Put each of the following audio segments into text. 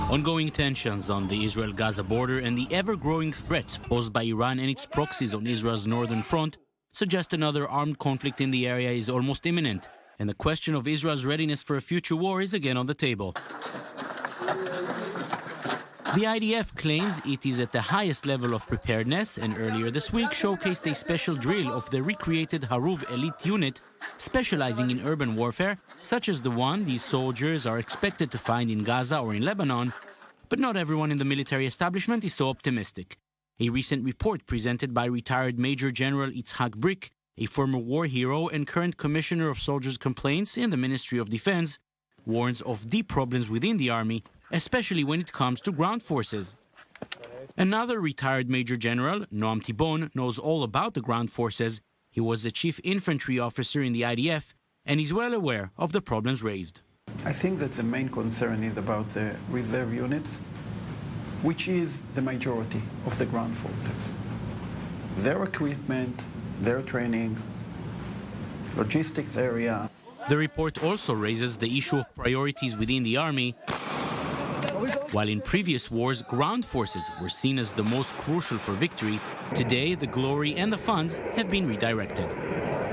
Ongoing tensions on the Israel-Gaza border and the ever-growing threats posed by Iran and its proxies on Israel's northern front suggest another armed conflict in the area is almost imminent, and the question of Israel's readiness for a future war is again on the table. The IDF claims it is at the highest level of preparedness, and earlier this week showcased a special drill of the recreated Haruv elite unit specializing in urban warfare, such as the one these soldiers are expected to find in Gaza or in Lebanon. But not everyone in the military establishment is so optimistic. A recent report presented by retired Major General Itzhak Brick, a former war hero and current Commissioner of Soldiers' Complaints in the Ministry of Defense, warns of deep problems within the army, especially when it comes to ground forces. Another retired Major General, Noam Tibon, knows all about the ground forces. He was the chief infantry officer in the IDF, and is well aware of the problems raised. I think that the main concern is about the reserve units, which is the majority of the ground forces. Their equipment, their training, logistics area. The report also raises the issue of priorities within the army. While in previous wars, ground forces were seen as the most crucial for victory, today the glory and the funds have been redirected.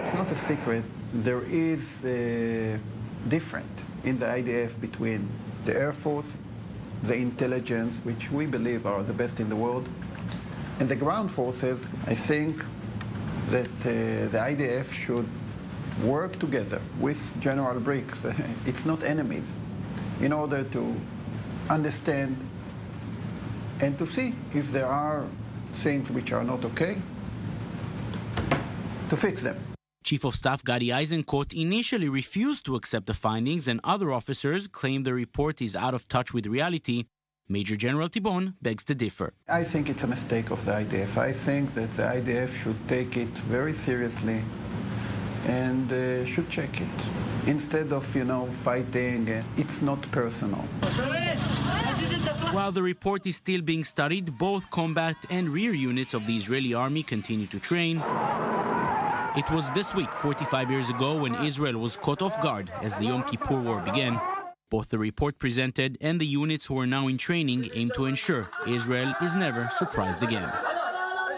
It's not a secret. There is a difference in the IDF between the Air Force, the intelligence, which we believe are the best in the world, and the ground forces. I think that the IDF should work together with General Brick. It's not enemies, in order to understand and to see if there are things which are not okay, to fix them. Chief of Staff Gadi Eizenkot initially refused to accept the findings, and other officers claim the report is out of touch with reality. Major General Tibon begs to differ. I think it's a mistake of the IDF. I think that the IDF should take it very seriously and should check it. Instead of, fighting, it's not personal. While the report is still being studied, both combat and rear units of the Israeli army continue to train. It was this week, 45 years ago, when Israel was caught off guard as the Yom Kippur War began. Both the report presented and the units who are now in training aim to ensure Israel is never surprised again.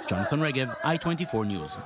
Jonathan Regev, I-24 News.